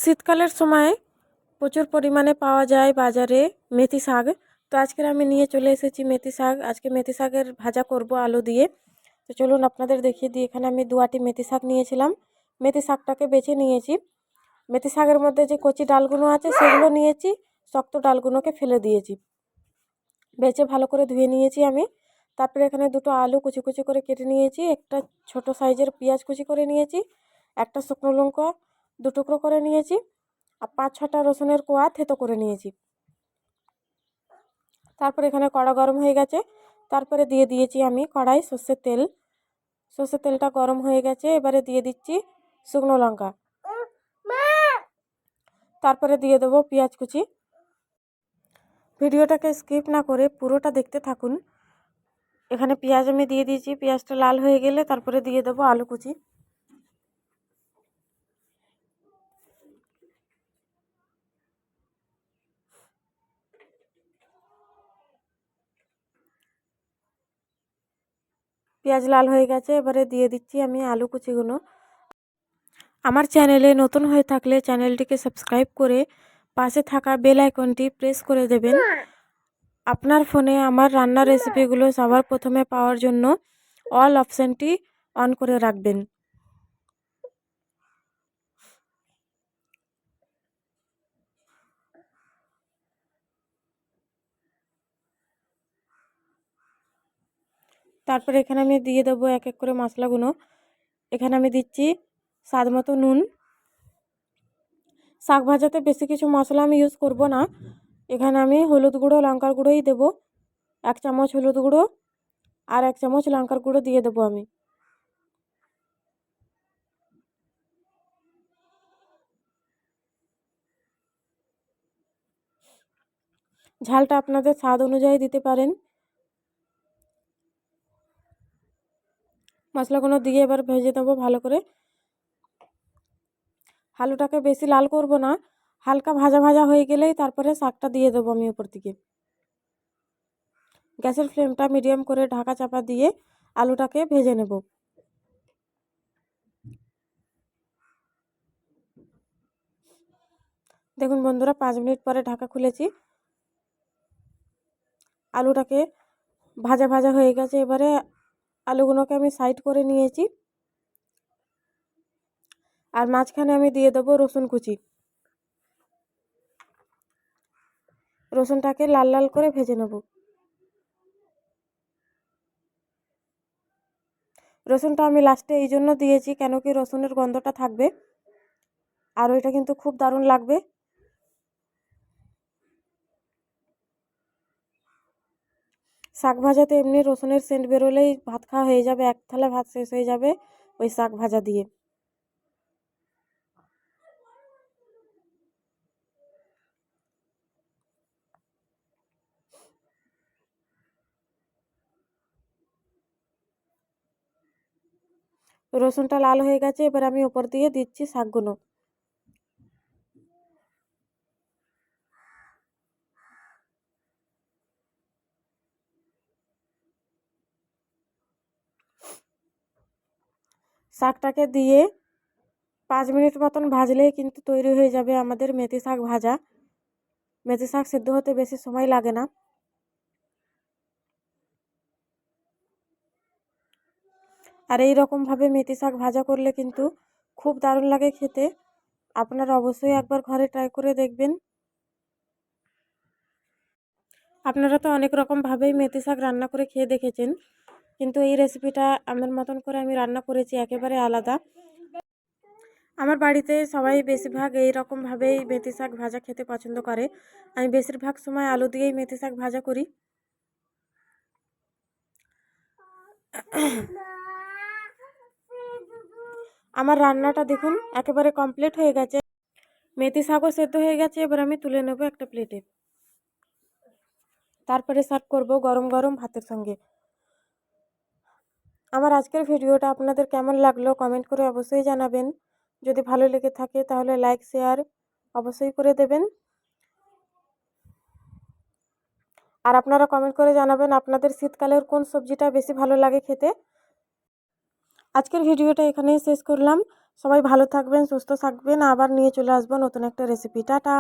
শীতকালের সময় প্রচুর পরিমাণে পাওয়া যায় বাজারে মেথি শাক। তো আজকের আমি নিয়ে চলে এসেছি মেথি শাক। আজকে মেথি শাকের ভাজা করব আলু দিয়ে। তো চলুন আপনাদের দেখিয়ে দিই। এখানে আমি 2 আঁটি মেথি শাক নিয়েছিলাম। মেথি শাকটাকে বেছে নিয়েছি। মেথি শাকের মধ্যে যে কচি ডালগুলো আছে সেগুলো নিয়েছি, শক্ত ডালগুলোকে ফেলে দিয়েছি। বেছে ভালো করে ধুয়ে নিয়েছি আমি। তারপরে এখানে 2টো আলু কুচি কুচি করে কেটে নিয়েছি, একটা ছোট সাইজের পেঁয়াজ কুচি করে নিয়েছি, একটা শুকনো লঙ্কা 2 টুকরো করে নিয়েছি, আর 5-6টা রসুনের কোয়া থেতো করে নিয়েছি। তারপর এখানে কড়া গরম হয়ে গেছে। তারপরে দিয়ে দিয়েছি আমি কড়াই সর্ষের তেল। সর্ষের তেলটা গরম হয়ে গেছে, এবারে দিয়ে দিচ্ছি শুকনো লঙ্কা। তারপরে দিয়ে দেবো পেঁয়াজ কুচি। ভিডিওটাকে স্কিপ না করে পুরোটা দেখতে থাকুন। এখানে পেঁয়াজ আমি দিয়ে দিয়েছি, পেঁয়াজটা লাল হয়ে গেলে তারপরে দিয়ে দেবো আলু কুচি। পেঁয়াজ লাল হয়ে গেছে, এবারে দিয়ে দিচ্ছি আমি আলু কুচিগুলো। আমার চ্যানেলে নতুন হয়ে থাকলে চ্যানেলটিকে সাবস্ক্রাইব করে পাশে থাকা বেল আইকনটি প্রেস করে দেবেন। আপনার ফোনে আমার রান্নার রেসিপিগুলো সবার প্রথমে পাওয়ার জন্য অল অপশানটি অন করে রাখবেন। তারপরে এখানে আমি দিয়ে দেবো এক এক করে মশলাগুলো। এখানে আমি দিচ্ছি স্বাদ মতো নুন। শাক ভাজাতে বেশি কিছু মশলা আমি ইউজ করব না। এখানে আমি হলুদ গুঁড়ো লঙ্কার গুঁড়োই দেবো, 1 চামচ হলুদ গুঁড়ো আর 1 চামচ লঙ্কার গুঁড়ো দিয়ে দেবো আমি। ঝালটা আপনাদের স্বাদ অনুযায়ী দিতে পারেন। মশলাগুলো দিয়ে এবার ভেজে দেবো ভালো করে। আলুটাকে বেশি লাল করব না, হালকা ভাজা ভাজা হয়ে গেলেই তারপরে শাকটা দিয়ে দেবো আমি উপর থেকে। গ্যাসের ফ্লেমটা মিডিয়াম করে ঢাকা চাপা দিয়ে আলুটাকে ভেজে নেব। দেখুন বন্ধুরা, 5 মিনিট পরে ঢাকা খুলেছি। আলুটাকে ভাজা ভাজা হয়ে গেছে, এবারে আলুগুলোকে আমি সাইড করে নিয়েছি। আর মাঝখানে আমি দিয়ে দেবো রসুন কুচি। রসুনটাকে লাল লাল করে ভেজে নেব। রসুনটা আমি লাস্টে এই জন্য দিয়েছি কেন কি রসুনের গন্ধটা থাকবে, আর ওইটা কিন্তু খুব দারুণ লাগবে। শাক ভাজাতে এমনি রসুনের সেন্ট বেরোলেই ভাত খাওয়া হয়ে যাবে, 1 থালা ভাত শেষ হয়ে যাবে ওই শাক ভাজা দিয়ে। রসুনটা লাল হয়ে গেছে, এবার আমি উপর দিয়ে দিচ্ছি শাকগুলো। শাকটাকে দিয়ে 5 মিনিট মতন ভাজলেই কিন্তু তৈরি হয়ে যাবে আমাদের মেথি শাক ভাজা। মেথি শাক সিদ্ধ হতে বেশি সময় লাগে না। আর এই রকমভাবে মেথি শাক ভাজা করলে কিন্তু খুব দারুণ লাগে খেতে। আপনারা অবশ্যই একবার ঘরে ট্রাই করে দেখবেন। আপনারা তো অনেক রকমভাবেই মেথি শাক রান্না করে খেয়ে দেখেছেন, কিন্তু এই রেসিপিটা আমার মতন করে আমি রান্না করেছি একেবারে আলাদা। আমার বাড়িতে সবাই বেশিরভাগ এই রকমভাবেই মেথি শাক ভাজা খেতে পছন্দ করে। আমি বেশিরভাগ সময় আলু দিয়েই মেথি শাক ভাজা করি। আমার রান্নাটা দেখুন একেবারে কমপ্লিট হয়ে গেছে। মেথি শাকও সেদ্ধ হয়ে গেছে, এবার আমি তুলে নেব একটা প্লেটে। তারপরে সার্ভ করব গরম গরম ভাতের সঙ্গে। আমার আজকের ভিডিওটা আপনাদের কেমন লাগলো কমেন্ট করে অবশ্যই জানাবেন। যদি ভালো লেগে থাকে তাহলে লাইক শেয়ার অবশ্যই করে দেবেন। আর আপনারা কমেন্ট করে জানাবেন আপনাদের শীতকালের কোন সবজিটা বেশি ভালো লাগে খেতে। আজকের ভিডিওটা এখানেই শেষ করলাম। সবাই ভালো থাকবেন, সুস্থ থাকবেন, আবার নিয়ে চলে আসবো নতুন একটা রেসিপি। টাটা।